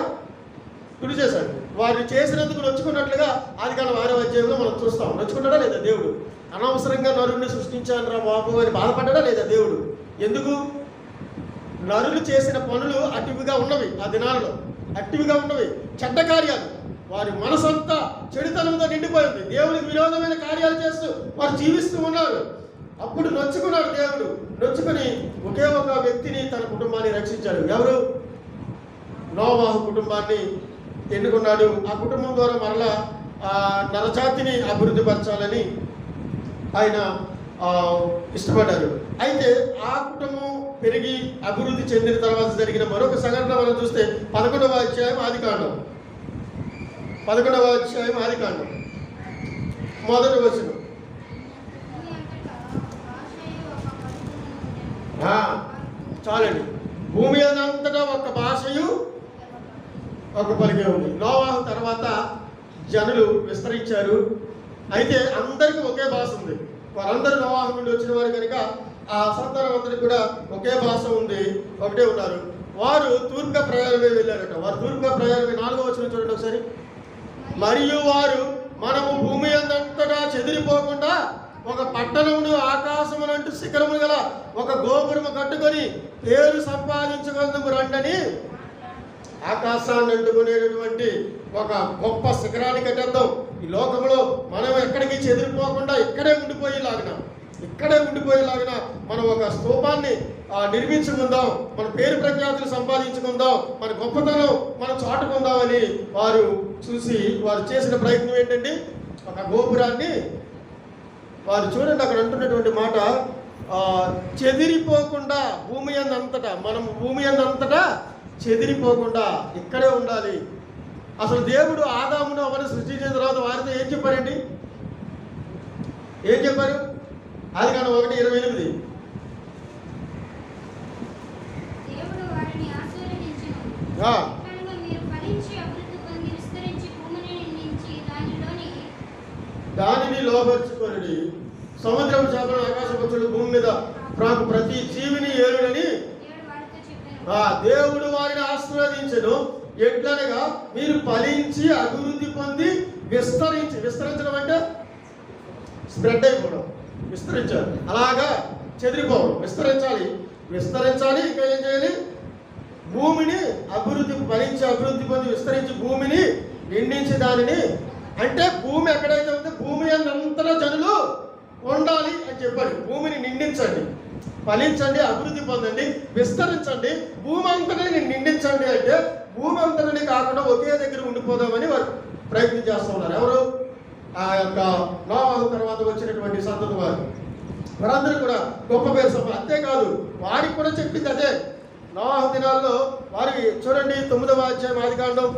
తుడిచేశాడు. వారిని చేసినందుకు నొచ్చుకున్నట్లుగా ఆదికాండం 6వ అధ్యాయంలో మనం చూస్తాం. నొచ్చుకున్నాడా లేదా దేవుడు? అనవసరంగా నరుని సృష్టించాను రా బాబు అని బాధపడ్డా లేదా దేవుడు? ఎందుకు? నరులు చేసిన పనులు అటివిగా ఉన్నవి. ఆ దినాలలో అటివిగా ఉన్నవి చెడ్డ కార్యాలు. వారి మనసంతా చెడుతనంతో నిండిపోయింది. దేవునికి విరోధమైన కార్యాలు చేస్తూ వారు జీవిస్తూ ఉన్నారు. అప్పుడు నొచ్చుకున్నాడు దేవుడు. నొచ్చుకొని ఒకే ఒక వ్యక్తిని తన కుటుంబాన్ని రక్షించాడు. ఎవరు? నోవాహు కుటుంబాన్ని ఎన్నుకున్నాడు. ఆ కుటుంబం ద్వారా మరలా నరజాతిని అభివృద్ధి పరచాలని ఆయన ఇష్టపడ్డారు. అయితే ఆ కుటుంబం పెరిగి అభివృద్ధి చెందిన తర్వాత జరిగిన మరొక సంఘటన మనం చూస్తే 11వ అధ్యాయం ఆదికాండం, 11వ అధ్యాయం ఆదికాండం మొదటి వచనం. చాలండి. భూమి అంతటా ఒక భాషయు ఒక పలికే ఉంది. నోవాహు తర్వాత జనులు విస్తరించారు. అయితే అందరికీ ఒకే భాష ఉంది. వారందరూ నోవాహు నుండి వచ్చిన వారు కనుక ఆ సంతానం అందరికి కూడా ఒకే భాష ఉంది, ఒకటే ఉన్నారు. వారు తూర్పుగా ప్రయాణమే వెళ్ళారట. వారు తూర్పుగా ప్రయాణమే 4వ వచనం చూడండి ఒకసారి. మరియు వారు మనము భూమి అంతటా చెదిరిపోకుండా ఒక పట్టణమును ఆకాశమునంటూ శిఖరము గల ఒక గోపురము కట్టుకొని పేరు సంపాదించుకుందుకు రండని, ఆకాశాన్ని అంటుకునేటటువంటి ఒక గొప్ప శిఖరాన్ని కట్టేద్దాం. ఈ లోకంలో మనం ఎక్కడికి చెదిరిపోకుండా ఇక్కడే ఉండిపోయేలాగిన మనం ఒక స్తూపాన్ని నిర్మించుకుందాం, మన పేరు ప్రఖ్యాతులు సంపాదించుకుందాం, మన గొప్పతనం మనం చాటుకుందామని వారు చూసి వారు చేసిన ప్రయత్నం ఏంటంటే ఒక గోపురాన్ని వారు చూడండి అక్కడ అంటున్నటువంటి మాట, చెదిరిపోకుండా భూమి అంతటా మనం భూమి అంతటా చెదిరిపోకుండా ఇక్కడే ఉండాలి. అసలు దేవుడు ఆదామును అవన్నీ సృష్టించిన తర్వాత వారితో ఏం చెప్పారండి? ఏం చెప్పారు? ఆదికాండం 1:28. దానిని లోపరుచుకొని సముద్రపు చేపలు ఆకాశ పక్షులు భూమి మీద ప్రాకు ప్రతి జీవిని ఏలుడని దేవుడు వారిని ఆశీర్వదించెను. ఎట్లనగా మీరు ఫలించి అభివృద్ధి పొంది విస్తరించడం అంటే స్ప్రెడ్ అయిపోవడం, విస్తరించాలి. అలాగా చెదిరిపోవడం, విస్తరించాలి. ఇంకా ఏం చేయాలి? భూమిని ఫలించి అభివృద్ధి పొంది విస్తరించి భూమిని నిండించి దానిని, అంటే భూమి ఎక్కడైతే ఉందో భూమి అంతటా జనులు ఉండాలి అని చెప్పాడు. భూమిని నిండించండి, ఫలించండి, అభివృద్ధి పొందండి, విస్తరించండి, భూమి అంతటిని నిండించండి. అంటే భూమి అంతటిని కాకుండా ఒకే దగ్గర ఉండిపోదామని వారు ప్రయత్నం చేస్తూ ఉన్నారు. ఎవరు? ఆ యొక్క నోవాహు తర్వాత వచ్చినటువంటి సంతతి వారందరూ కూడా గొప్ప పేరు అంతేకాదు వారికి కూడా చెప్పింది అదే. నోవాహు దినాల్లో వారికి చూడండి 9వ అధ్యాయం ఆదికాండం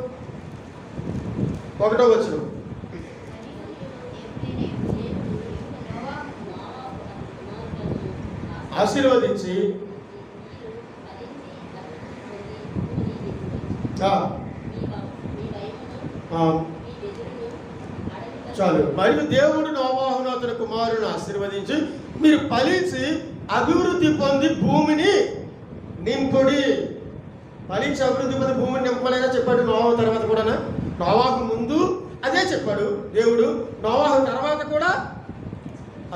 1వ వచనం. ఆశీర్వదించి చాలు. మరియు దేవుడు నోవాహును అతని కుమారుని ఆశీర్వదించి మీరు ఫలించి అభివృద్ధి పొంది భూమిని నింపుడి. ఫలించి అభివృద్ధి పొంది భూమిని నింపలేదా చెప్పాడు నోవాహు తర్వాత కూడా. నోవాహు ముందు అదే చెప్పాడు దేవుడు, నోవాహు తర్వాత కూడా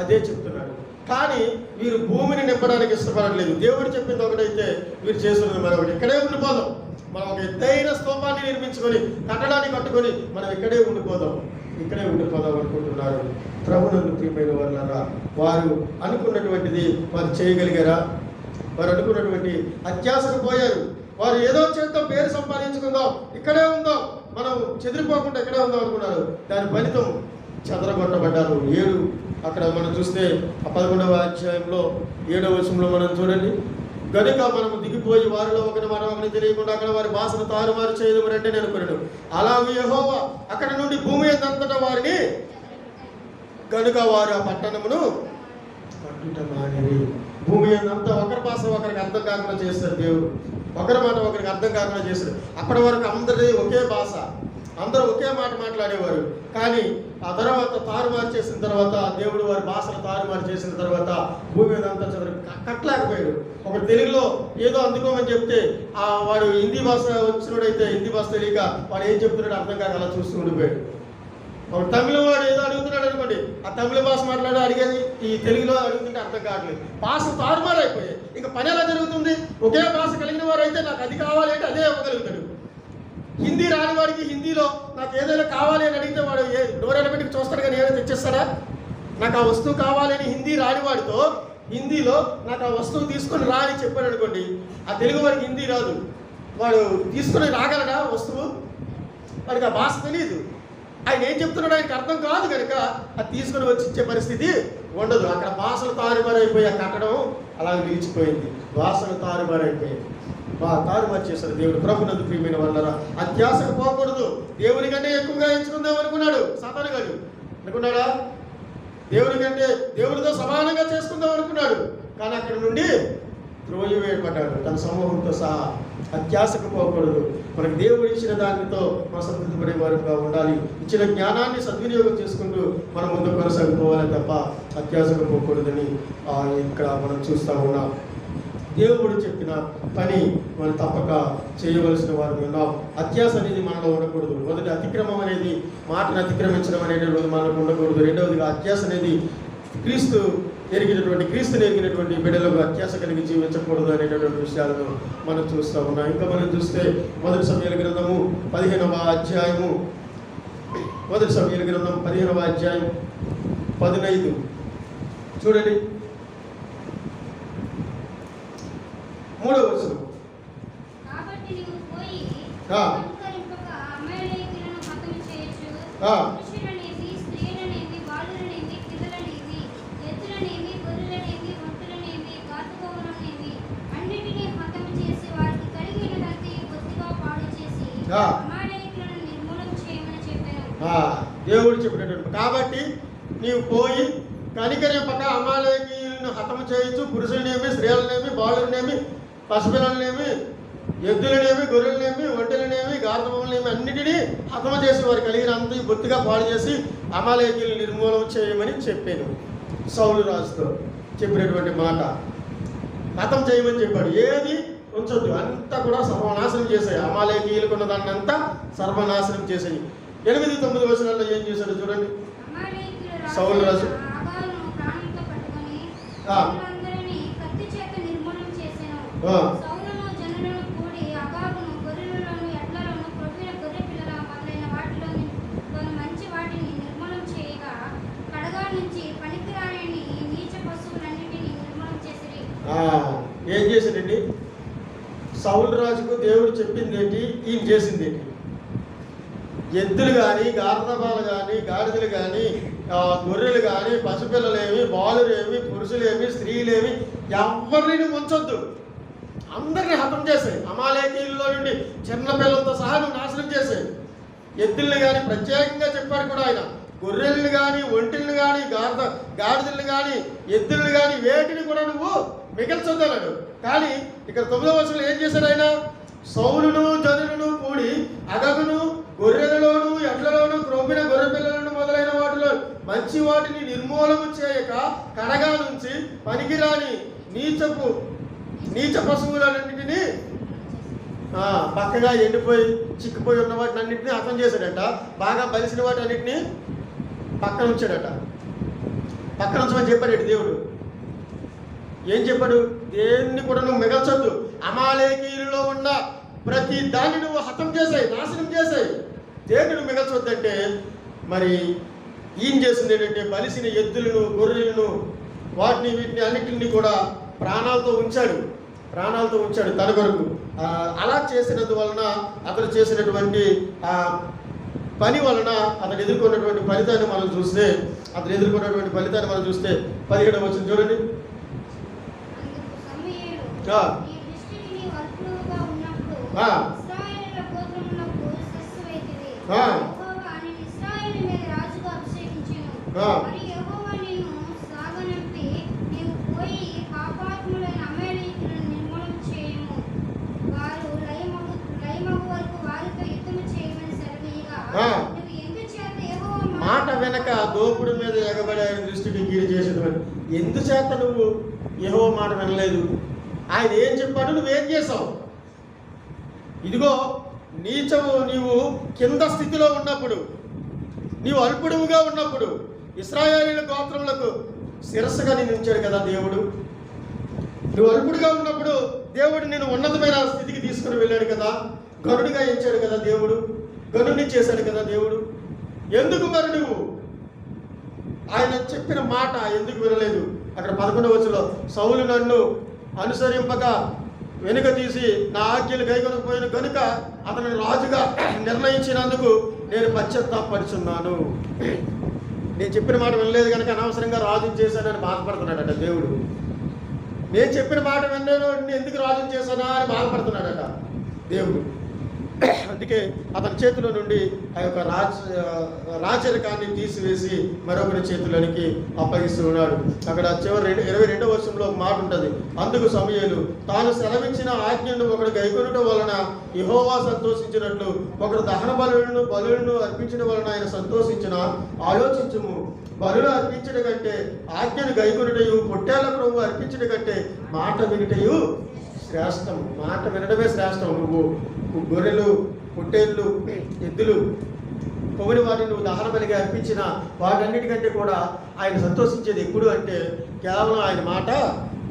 అదే చెప్తున్నాడు. కానీ వీరు భూమిని నింపడానికి ఇష్టపడట్లేదు. దేవుడు చెప్పింది ఒకటైతే వీరు చేస్తున్నది మరొకటి. ఇక్కడే ఉండిపోదాం, మనం ఒక ఎత్తైన స్తూపాన్ని నిర్మించుకొని కట్టడాన్ని కట్టుకొని మనం ఇక్కడే ఉండిపోదాం అనుకుంటున్నారు. ప్రభునందు ప్రియమైన వాళ్ళారా, వారు అనుకున్నటువంటిది వారు చేయగలిగారా? వారు అనుకున్నటువంటి అత్యాశకు పోయారు. వారు ఏదో చేద్దాం, పేరు సంపాదించుకుందాం, ఇక్కడే ఉందాం, మనం చెదిరిపోకుండా ఇక్కడే ఉందాం అనుకున్నారు. దాని ఫలితం చెదరగొట్టబడ్డారు. 7 అక్కడ మనం చూస్తే 11వ అధ్యాయంలో 7వ వచనంలో మనం చూడండి. గనుక మనము దిగిపోయి వారిలో ఒకరిని తెలియకుండా అక్కడ వారి భాషను తారుమారు చేయడం అంటే నేను కొనను. అలాగే యెహోవా అక్కడ నుండి భూమి అంతటా వారిని, కనుక వారు ఆ పట్టణమును పట్టుట మానిరి. భూమి అంతా ఒకరి భాష ఒకరికి అర్థం కాకుండా చేస్తారు దేవుడు. ఒకరి మాట ఒకరికి అర్థం కాకుండా చేస్తారు. అప్పటి వరకు అందరిది ఒకే భాష, అందరూ ఒకే మాట మాట్లాడేవారు. కానీ ఆ తర్వాత తారుమారు చేసిన తర్వాత దేవుడు వారి భాషను తారుమారు చేసిన తర్వాత భూమి మీద అంతా కట్టలేకపోయాడు. ఒక తెలుగులో ఏదో అందుకోమని చెప్తే వాడు హిందీ భాష వచ్చినోడైతే హిందీ భాష తెలియక వాడు ఏం చెప్తున్నాడు అర్థం కాక అలా చూస్తూ ఉండిపోయాడు. ఒక తమిళం వాడు ఏదో అడుగుతున్నాడు అనుకోండి, ఆ తమిళ భాష మాట్లాడి అడిగేది ఈ తెలుగులో అడుగుతుంటే అర్థం కావట్లేదు. భాష తారుమారు అయిపోయాయి. ఇంకా పని ఎలా జరుగుతుంది? ఒకే భాష కలిగిన వారు అయితే నాకు అది కావాలి అంటే అదే ఇవ్వగలుగుతాడు. హిందీ రాని వాడికి హిందీలో నాకు ఏదైనా కావాలి అని అడిగితే వాడు డోర్ ఎలబెట్టికి చూస్తాడు కానీ ఏదైనా తెచ్చేస్తాడా? నాకు ఆ వస్తువు కావాలని హిందీ రానివాడితో హిందీలో నాకు ఆ వస్తువు తీసుకొని రా అని చెప్పాడు అనుకోండి, ఆ తెలుగు వాడికి హిందీ రాదు, వాడు తీసుకొని రాగలడా వస్తువు? వాడికి ఆ భాష తెలియదు. ఆయన ఏం చెప్తున్నాడు ఆయనకు అర్థం కాదు కనుక అది తీసుకొని వచ్చి ఇచ్చే పరిస్థితి ఉండదు. అక్కడ భాషలు తారుమారైపోయి ఆ కట్టడం అలా నిలిచిపోయింది. భాషలు తారుమారైపోయింది. తారుమారు చేశారు దేవుడు. ప్రభునందు ప్రియమైన వాళ్ళరా, అత్యాశకు పోకూడదు. దేవుని కంటే ఎక్కువగా ఎంచుకుందాం అనుకున్నాడు సాతాను గారు. అనుకున్నాడా? దేవుని కంటే దేవుడితో సమానంగా చేసుకుందాం అనుకున్నాడు. కానీ అక్కడ నుండి త్రోయవేయబడ్డాడు తన సమూహంతో సహా. అత్యాశకు పోకూడదు. మనకు దేవుడు ఇచ్చిన దానితో మనం సంతృప్తిపడే వారుగా ఉండాలి. ఇచ్చిన జ్ఞానాన్ని సద్వినియోగం చేసుకుంటూ మనం ముందు కొనసాగిపోవాలి తప్ప అత్యాశకు పోకూడదని ఇక్కడ మనం చూస్తూ ఉన్నాం. దేవుడు చెప్పిన పని మనం తప్పక చేయవలసిన వారు ఉన్నాం. అత్యాశ అనేది మనలో ఉండకూడదు. మొదటి అతిక్రమం అనేది, మాటను అతిక్రమించడం అనేటువంటి మనకు ఉండకూడదు. రెండవదిగా అత్యాశ అనేది క్రీస్తుని ఎరిగినటువంటి బిడ్డలకు అత్యాశ కలిగి జీవించకూడదు అనేటటువంటి విషయాలను మనం చూస్తూ ఉన్నాం. ఇంకా మనం చూస్తే మొదటి సమూయేలు గ్రంథము 15వ అధ్యాయము 15 చూడండి, 3వ వచనం. దేవుడు చెప్పినటువంటి కాబట్టి నీవు పోయి కనికరింపక అమాలేకీయులను హతము చేయొచ్చు. పురుషులనేమి, స్త్రీలనేమి, బాలులనేమి, పసిపిల్లలనేమి, ఎద్దులనేమి, గొర్రెలనేమి, ఒంటెలనేమి, గార్ధములనేమి అన్నిటినీ హతము చేసి వారు కలిగినంత బొత్తిగా పాడు చేసి అమాలేకీయులను నిర్మూలన చేయమని చెప్పాను. సౌలు రాజుతో చెప్పినటువంటి మాట హతం చేయమని చెప్పాడు. ఏది ఉంచొద్దు, అంతా కూడా సర్వనాశనం చేశాయి. అమాలేకీయులకు ఉన్న దాన్ని అంతా సర్వనాశనం చేసాయి. 8-9 వచనాల్లో ఏం చేశాడు చూడండి. సౌలు రాజు ఏం చేశాడండి? సౌలు రాజుకు దేవుడు చెప్పింది ఏంటి, ఈయన చేసింది ఏంటి? ఎద్దులు కానీ, గార్ధబాలు కానీ, గాడిదలు కానీ, గొర్రెలు కానీ, పసిపిల్లలేమి, బాలులేమి, పురుషులేమి, స్త్రీలేమి ఎవరిని ఉంచొద్దు, అందరినీ హతం చేసాయి. అమాలేకీయుల్లో నుండి చిన్న పిల్లలతో సహా నువ్వు నాశనం చేసాయి. ఎద్దుల్ని కానీ ప్రత్యేకంగా చెప్పాడు కూడా ఆయన. గొర్రెల్ని కానీ, ఒంటిల్ని కానీ, గాడిదల్ని కానీ, ఎద్దుల్ని కానీ వేటిని కూడా నువ్వు మిగల్చొద్దన్నాడు. కానీ ఇక్కడ 9వ వచనంలో ఏం చేశాడు ఆయన? సౌలును జనులను కూడి అగగును, గొర్రెలలోను, ఎడ్లలోను, క్రొవ్విన గొర్రె పిల్లలను మొదలైన వాటిలో మంచి వాటిని నిర్మూలన చేయక కడగా నుంచి పనికిరాని నీచ పశువులన్నింటినీ పక్కగా ఎండిపోయి చిక్కిపోయి ఉన్న వాటిని అన్నింటినీ హతం చేశాడట. బాగా బలిసిన వాటి అన్నింటినీ పక్కన ఉంచాడట. పక్కన ఉంచమని చెప్పాడు దేవుడు. ఏం చెప్పాడు? దేన్ని కూడా నువ్వు మిగల్చొద్దు. అమాలేకీయులలో ఉన్న ప్రతి దాన్ని నువ్వు హతం చేసాయి, నాశనం చేసాయి. దేన్ని నువ్వు మిగల్చొద్దంటే మరి ఈయన చేసింది ఏంటంటే బలిసిన ఎద్దులను, గొర్రెలను, వీటిని అన్నిటిని కూడా ప్రాణాలతో ఉంచాడు తన కొరకు. అలా చేసినందువలన అతను చేసినటువంటి పని వలన అతను ఎదుర్కొన్నటువంటి ఫలితాన్ని మనం చూస్తే 17వ వచనం చూడండి. మాట వెనక దోపుడు మీద ఎగబడి ఆయన దృష్టికి కీడు చేసేటువంటి ఎందుచేత నువ్వు యెహోవా మాట వినలేదు? ఆయన ఏం చెప్పాడు, నువ్వేం చేసావు? ఇదిగో నీవు కింద స్థితిలో ఉన్నప్పుడు, నీవు అల్పుడుగా ఉన్నప్పుడు ఇశ్రాయేలీయుల గోత్రములకు శిరస్సుగా నేను ఉంచాడు కదా దేవుడు. నువ్వు అల్పుడుగా ఉన్నప్పుడు దేవుడు నేను ఉన్నతమైన స్థితికి తీసుకుని వెళ్ళాడు కదా, గనుడిగా ఎంచాడు కదా దేవుడు, గనుడిని చేశాడు కదా దేవుడు. ఎందుకు మరి నువ్వు ఆయన చెప్పిన మాట ఎందుకు వినలేదు? అక్కడ 11వ వచనంలో సౌలు నన్ను అనుసరింపక వెనుక తీసి నా ఆజ్ఞలు గైకొనకపోయిన కనుక అతనిని రాజుగా నిర్ణయించినందుకు నేను పశ్చాత్తాపడుచున్నాను. నేను చెప్పిన మాట వినలేదు కనుక అనవసరంగా రాజుని చేశానని బాధపడుతున్నాడట దేవుడు. నేను చెప్పిన మాట విన్నాను ఎందుకు రాజుని చేశానా అని బాధపడుతున్నాడట దేవుడు. అందుకే అతని చేతిలో నుండి ఆ యొక్క రాజరికాన్ని తీసివేసి మరొకరి చేతిలోనికి అప్పగిస్తూ ఉన్నాడు. అక్కడ చివరి 22వ వచనంలో ఒక మాట ఉంటుంది. అందుకు సమూయేలు తాను సెలవిచ్చిన ఆజ్ఞను ఒకడు గైకొనటం వలన యెహోవా సంతోషించినట్లు ఒకడు దహన బలులను అర్పించడం వలన ఆయన సంతోషించిన ఆలోచించుము. బలులు అర్పించడం కంటే ఆజ్ఞను గైకొనుటయు పొట్టేళ్ల క్రొవ్వు అర్పించడం కంటే మాట వినుటయు శ్రేష్టం. మాట వినడమే శ్రేష్టం. నువ్వు గొర్రెలు, పొట్టేళ్ళు, ఎద్దులు, కొవ్వుని వాటిని నువ్వు దహన బలిగా అర్పించిన వాటన్నిటికంటే కూడా ఆయన సంతోషించేది ఎప్పుడు అంటే కేవలం ఆయన మాట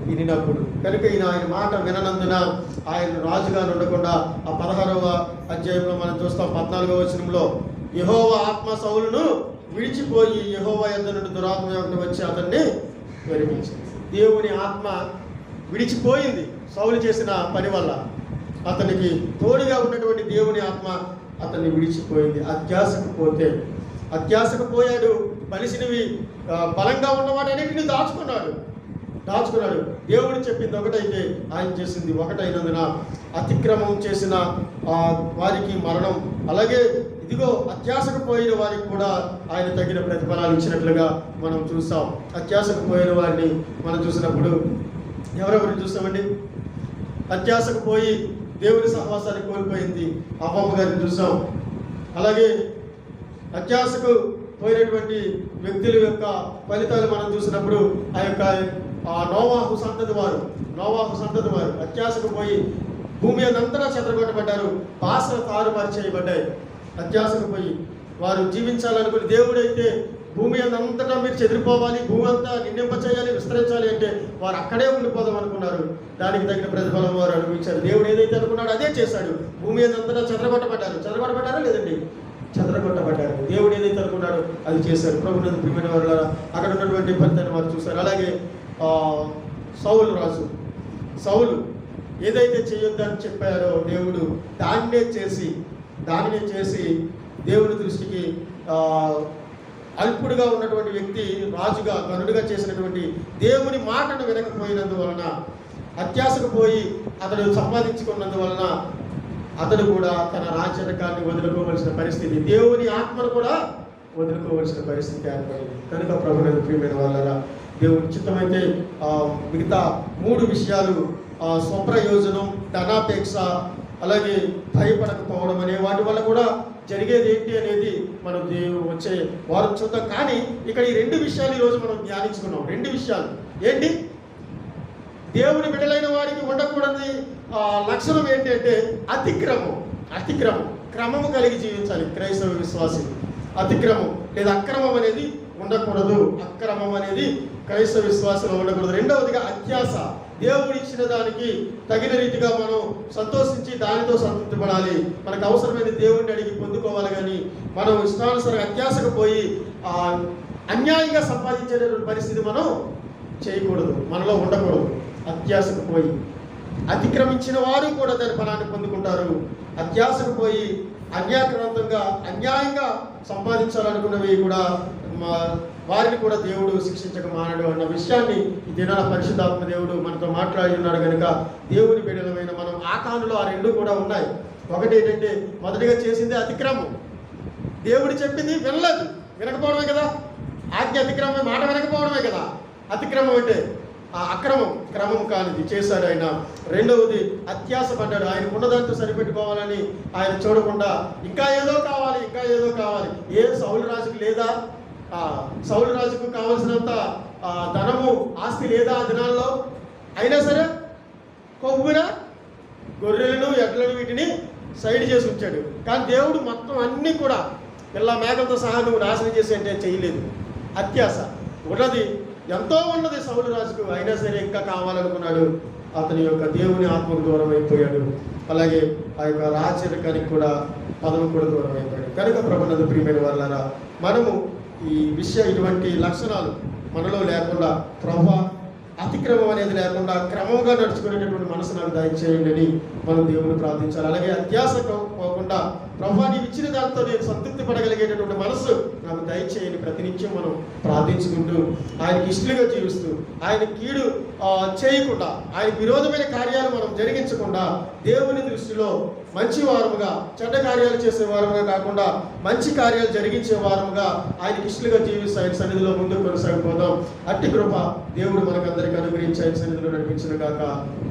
వినినప్పుడు. కనుక ఆయన మాట విననందున ఆయన రాజుగా ఉండకుండా ఆ 16వ అధ్యాయంలో మనం చూస్తాం 14వ వచనంలో యెహోవా ఆత్మ సౌలును విడిచిపోయి యెహోవా యొద్ద నుండి దురాత్మ ఒకటి వచ్చి అతన్ని విరమించింది. దేవుని ఆత్మ విడిచిపోయింది సౌలు చేసిన పని వల్ల. అతనికి తోడుగా ఉన్నటువంటి దేవుని ఆత్మ అతన్ని విడిచిపోయింది. అత్యాశకు పోయాడు. బలిసినవి బలంగా ఉన్నవాటన్నిటిని దాచుకున్నాడు. దేవుడు చెప్పింది ఒకటైతే ఆయన చేసింది ఒకటైనందున అతిక్రమం చేసిన వారికి మరణం, అలాగే ఇదిగో అత్యాశకు పోయిన వారికి కూడా ఆయన తగిన ప్రతిఫలాలు ఇచ్చినట్లుగా మనం చూస్తాం. అత్యాశకు పోయిన వారిని మనం చూసినప్పుడు ఎవరెవరిని చూస్తామండి? అత్యాశకు పోయి దేవుని సహవాసాన్ని కోల్పోయింది అవ్వమ్మ గారిని చూసాం. అలాగే అత్యాశకు పోయినటువంటి వ్యక్తుల యొక్క ఫలితాలు మనం చూసినప్పుడు ఆ యొక్క నోవాహు సంతతి వారు అత్యాశకు పోయి భూమి అంతా చెదరగొట్టబడ్డారు. భాషలు తారుమారు చేయబడ్డాయి. అత్యాశకు పోయి వారు జీవించాలనుకుని దేవుడైతే భూమి అంతటా మీరు చెదిరిపోవాలి, భూమి అంతా నిండింప చేయాలి, విస్తరించాలి అంటే వారు అక్కడే ఉండిపోదాం అనుకున్నారు. దానికి తగిన ప్రతిఫలం వారు అనుభవించారు. దేవుడు ఏదైతే అనుకున్నాడో అదే చేశాడు. భూమి అంతటా చెదరగొట్టబడ్డారా లేదండి? చెదరగొట్టబడ్డారు. దేవుడు ఏదైతే అనుకున్నాడో అది చేశారు. ప్రభునందు ప్రియమైన వారులారా, అక్కడ ఉన్నటువంటి ఫలితాన్ని వారు చూశారు. అలాగే సౌలు ఏదైతే చేయొద్దని చెప్పారో దేవుడు దానినే చేసి దేవుని దృష్టికి అల్పుడుగా ఉన్నటువంటి వ్యక్తి రాజుగా గనుడుగా చేసినటువంటి దేవుని మాటను వినకపోయినందువలన, అత్యాశకు పోయి అతడు సంపాదించుకున్నందువలన అతడు కూడా తన రాజ్యరకాన్ని వదులుకోవలసిన పరిస్థితి, దేవుని ఆత్మను కూడా వదులుకోవలసిన పరిస్థితి ఏర్పడింది. కనుక ప్రభునందు ప్రియమైన వాళ్ళరా, దేవుని చిత్తమైతే మిగతా 3 విషయాలు స్వప్రయోజనం, ధనాపేక్ష, అలాగే భయపడకపోవడం అనే వాటి వల్ల కూడా జరిగేది ఏంటి అనేది మనం వచ్చే వారం చూద్దాం. కానీ ఇక్కడ ఈ 2 విషయాలు ఈరోజు మనం ధ్యానించుకున్నాం. 2 విషయాలు ఏంటి? దేవుని బిడ్డలైన వారికి ఉండకూడని లక్షణం ఏంటి అంటే అతిక్రమం. క్రమము కలిగి జీవించాలి క్రైస్తవ విశ్వాసి. అతిక్రమం లేదా అక్రమం అనేది ఉండకూడదు. అక్రమం అనేది క్రైస్తవ విశ్వాసంలో ఉండకూడదు. రెండవదిగా అత్యాశ. దేవుడు ఇచ్చిన దానికి తగిన రీతిగా మనం సంతోషించి దానితో సంతృప్తి పడాలి. మనకు అవసరమైన దేవుడిని అడిగి పొందుకోవాలి. కానీ మనం ఇష్టానుసారంగా అత్యాశకు పోయి అన్యాయంగా సంపాదించేటటువంటి పరిస్థితి మనం చేయకూడదు, మనలో ఉండకూడదు. అత్యాశకు పోయి అతిక్రమించిన వారు కూడా దాని ఫలాన్ని పొందుకుంటారు. అత్యాశకు పోయి అన్యాయంగా సంపాదించాలనుకున్నవి కూడా వారిని కూడా దేవుడు శిక్షించక మానడు అన్న విషయాన్ని ఈ దినాల పరిశుద్ధాత్మ దేవుడు మనతో మాట్లాడి ఉన్నాడు. కనుక దేవుని బిడ్డలమైన మనం ఆకానులో ఆ 2 కూడా ఉన్నాయి. ఒకటి ఏంటంటే మొదటిగా చేసింది అతిక్రమం. దేవుడు చెప్పింది వినకపోవడమే కదా. ఆజ్ఞ అతిక్రమం, మాట వినకపోవడమే కదా అతిక్రమం అంటే. ఆ క్రమం కానిది చేశాడు ఆయన. రెండవది అత్యాశ పడ్డాడు. ఆయనకు ఉన్నదాంతో సరిపెట్టుకోవాలని ఆయన చూడకుండా ఇంకా ఏదో కావాలి. ఏ సౌలు రాజుకు లేదా? సౌలు రాజుకు కావలసినంత ధనము, ఆస్తి లేదా ఆ దినాల్లో? అయినా సరే కొవ్వున గొర్రెలను, ఎడ్లను వీటిని సైడ్ చేసి ఉంచాడు. కానీ దేవుడు మొత్తం అన్నీ కూడా పిల్ల మేకలతో సహా నువ్వు నాశనం చేసి అంటే చేయలేదు. అత్యాశ ఎంతో ఉన్నది సౌలు రాజుకు, అయినా సరే ఇంకా కావాలనుకున్నాడు. అతని యొక్క దేవుని ఆత్మకు దూరం అయిపోయాడు. అలాగే ఆ యొక్క రాజ్యకానికి కూడా పదవి కూడా దూరం అయిపోయాడు. కనుక ప్రభునందు ప్రియమైన వాళ్ళారా, మనము ఇటువంటి లక్షణాలు మనలో లేకుండా, ప్రభువా అతిక్రమం అనేది లేకుండా క్రమంగా నడుచుకునేటటువంటి మనసు నాకు దయచేయండి అని మనం దేవుని ప్రార్థించాలి. అలాగే అత్యాశ పోకుండా ప్రభువా నీవు ఇచ్చిన దాంతో నేను సంతృప్తి పడగలిగేటటువంటి మనసు నాకు దయచేయండి ప్రతినిత్యం మనం ప్రార్థించుకుంటూ, ఆయనకి ఇష్టలుగా జీవిస్తూ, ఆయన కీడు చేయకుండా, ఆయనకు విరోధమైన కార్యాలు మనం జరిగించకుండా, దేవుని దృష్టిలో మంచి వారముగా, చెడ్డ కార్యాలు చేసే వారముగా కాకుండా మంచి కార్యాలు జరిగించే వారముగా ఆయనకి ఇష్టలుగా జీవిస్తూ ఆయన సన్నిధిలో ముందుకు కొనసాగిపోదాం. అట్టి కృప దేవుడు మనకందరికీ అనుగ్రహించి ఆయన సన్నిధిలో నడిపించిన గాక.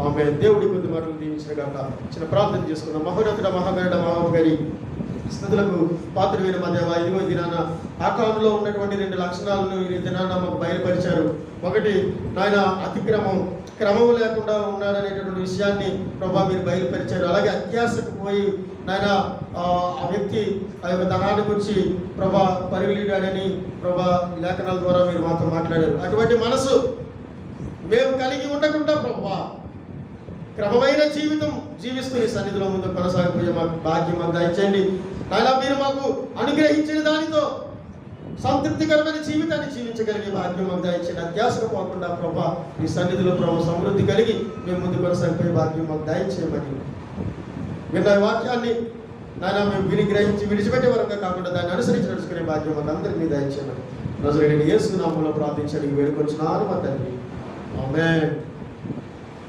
ఆమె దేవుడి కొద్ది మాటలు దీవించిన గాక. చిన్న ప్రార్థన చేసుకుందాం. మహోన్నతుడ మహాగరుడ మహాగరి స్థుతులకు పాత్రుడైన మా దేవా, ఇదిగో దినాన ఆకారంలో ఉన్నటువంటి 2 లక్షణాలను ఈ దినాన మాకు బయలుపరిచారు. ఒకటి నాయన అతిక్రమం, క్రమం లేకుండా ఉన్నాడనేటటువంటి విషయాన్ని ప్రభా మీరు బయలుపరిచారు. అలాగే అత్యాశకు పోయి నాయన ఆ వ్యక్తి ఆ యొక్క ధనాన్ని గురించి ప్రభా పరిగెళ్ళాడని ప్రభా లేఖనాల ద్వారా మీరు మాతో మాట్లాడారు. అటువంటి మనసు మేము కలిగి ఉండకుండా ప్రభా క్రమమైన జీవితం జీవిస్తూ ఈ సన్నిధిలో ముందు కొనసాగిపోయే మాకు భాగ్యం మాకు దయచేయండి. నాయన మీరు మాకు అనుగ్రహించిన దానితో సంతృప్తికరమైన జీవితాన్ని జీవించగలిగే భాగ్యం మాకు దయచేయండి. అత్యాశకు పోకుండా ప్రభా ఈ సన్నిధిలో ప్రభు సమృద్ధి కలిగి మేము ముందు కొనసాగిపోయే భాగ్యం మాకు దయచేయమని విన్న వాక్యాన్ని నాయన మేము విని గ్రహించి విడిచిపెట్టే వరకు కాకుండా దాన్ని అనుసరించి నడుచుకునే భాగ్యం మాకు అందరినీ దయచేయమని నజరేయుడైన యేసు నామములో ప్రార్థించడానికి వేడుకొంచున్నాను మా తండ్రి. ఆమేన్.